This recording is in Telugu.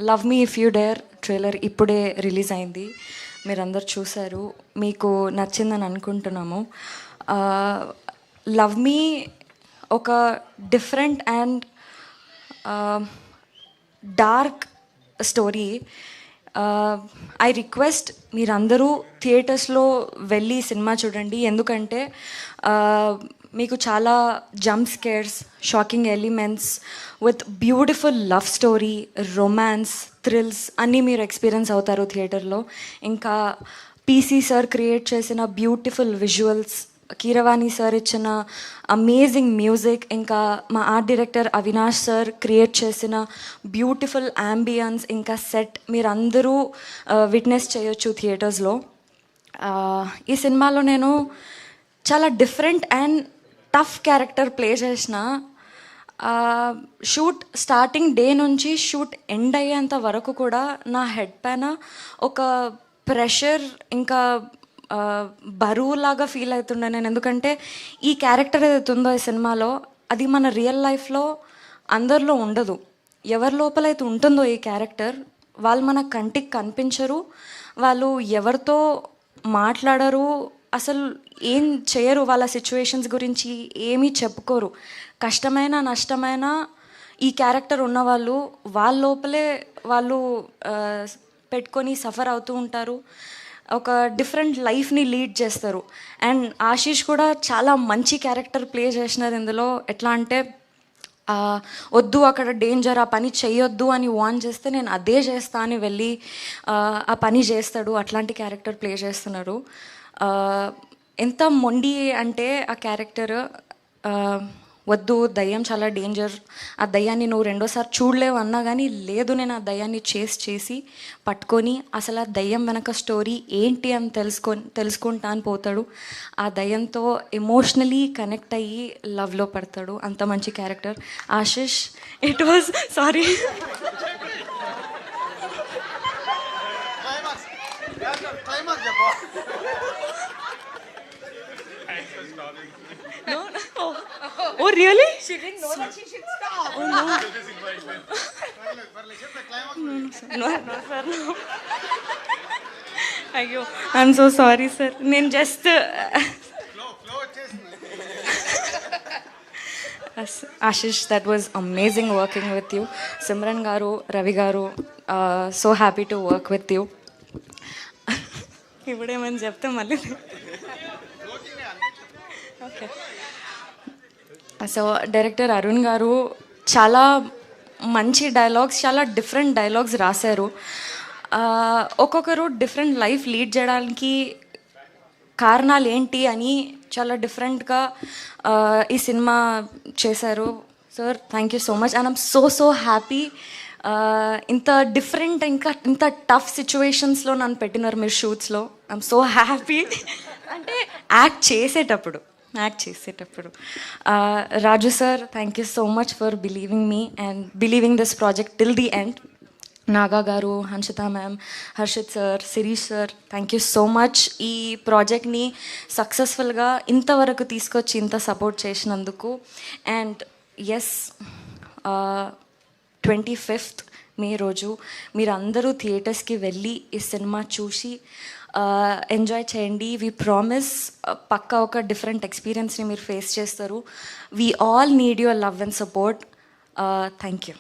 Love me if you dare trailer ఇప్పుడే రిలీజ్ అయింది. మీరందరు చూశారు, మీకు నచ్చిందని అనుకుంటున్నాము. లవ్ మీ ఒక different and dark story. I request మీరందరూ థియేటర్స్లో వెళ్ళి సినిమా చూడండి, ఎందుకంటే మీకు చాలా jump scares, shocking elements with beautiful love story, romance, thrills అన్నీ మీరు ఎక్స్పీరియన్స్ అవుతారు థియేటర్లో. ఇంకా పీసీ సార్ క్రియేట్ చేసిన బ్యూటిఫుల్ విజువల్స్, కీరవాణి సార్ ఇచ్చిన అమేజింగ్ మ్యూజిక్, ఇంకా మా art director Avinash sir create చేసిన బ్యూటిఫుల్ యాంబియన్స్, ఇంకా సెట్ మీరందరూ విట్నెస్ చేయొచ్చు థియేటర్స్లో. ఈ సినిమాలో నేను చాలా different and tough character play చేసిన. షూట్ స్టార్టింగ్ డే నుంచి షూట్ ఎండ్ అయ్యేంత వరకు కూడా నా హెడ్ పైన ఒక ప్రెషర్, ఇంకా బరువులాగా ఫీల్ అవుతుండే నేను. ఎందుకంటే ఈ క్యారెక్టర్ ఏదైతే ఉందో ఈ సినిమాలో, అది మన రియల్ లైఫ్లో అందరిలో ఉండదు. ఎవరి లోపలైతే ఉంటుందో ఈ క్యారెక్టర్, వాళ్ళు మన కంటికి కనిపించరు, వాళ్ళు ఎవరితో మాట్లాడరు, అసలు ఏం చేయరు, వాళ్ళ సిచ్యువేషన్స్ గురించి ఏమీ చెప్పుకోరు. కష్టమైన నష్టమైన ఈ క్యారెక్టర్ ఉన్నవాళ్ళు వాళ్ళ లోపలే వాళ్ళు పెట్టుకొని సఫర్ అవుతూ ఉంటారు, ఒక డిఫరెంట్ లైఫ్ని లీడ్ చేస్తారు. అండ్ ఆశీష్ కూడా చాలా మంచి క్యారెక్టర్ ప్లే చేసినారు ఇందులో. ఎట్లా అంటే వద్దు అక్కడ డేంజర్, ఆ పని చెయ్యొద్దు అని వార్న్ చేస్తే నేను అదే చేస్తా అని వెళ్ళి ఆ పని చేస్తాడు. అట్లాంటి క్యారెక్టర్ ప్లే చేస్తున్నారు. ఎంత మొండి అంటే ఆ క్యారెక్టర్, వద్దు దయ్యం చాలా డేంజర్, ఆ దయ్యాన్ని నువ్వు రెండోసారి చూడలేవు అన్నా కానీ లేదు, నేను ఆ దయ్యాన్ని చేసి పట్టుకొని అసలు ఆ దయ్యం వెనక స్టోరీ ఏంటి అని తెలుసుకుంటా అని పోతాడు. ఆ దయ్యంతో ఎమోషనలీ కనెక్ట్ అయ్యి లవ్లో పడతాడు. అంత మంచి character Ashish. It was sorry No, no. Oh, really? She didn't know that she should stop. Oh, no. No, no, sir, no. అయ్యో, ఐఎమ్ సో సారీ సార్. నేను just Ashish, that was amazing working with you. Simran garu, Ravi garu, so happy to work with you. ఇప్పుడేమని చెప్తే మళ్ళీ ఓకే. సో డైరెక్టర్ అరుణ్ గారు చాలా మంచి డైలాగ్స్, చాలా డిఫరెంట్ డైలాగ్స్ రాశారు. ఒక్కొక్కరు డిఫరెంట్ లైఫ్ లీడ్ చేయడానికి కారణాలు ఏంటి అని చాలా డిఫరెంట్గా ఈ సినిమా చేశారు. Sir, thank you so much. And I'm so happy. ఇంత డిఫరెంట్, ఇంకా ఇంత టఫ్ సిచ్యువేషన్స్లో నన్ను పెట్టినారు మీరు షూట్స్లో. I'm so happy. అంటే యాక్ట్ చేసేటప్పుడు Raju sir, thank you so much for believing me and believing this project till the end. Naga garu, Hanshitha ma'am, Harshith sir, Shirish sir, thank you so much. ఈ ప్రాజెక్ట్ని సక్సెస్ఫుల్గా ఇంతవరకు తీసుకొచ్చి ఇంత సపోర్ట్ చేసినందుకు. అండ్ ఎస్, 25th మే రోజు మీరందరూ థియేటర్స్కి వెళ్ళి ఈ సినిమా చూసి ఎంజాయ్ చేయండి. వీ ప్రామిస్ పక్కా ఒక డిఫరెంట్ ఎక్స్పీరియన్స్ని మీరు ఫేస్ చేస్తారు. We all need your love and support. Thank you.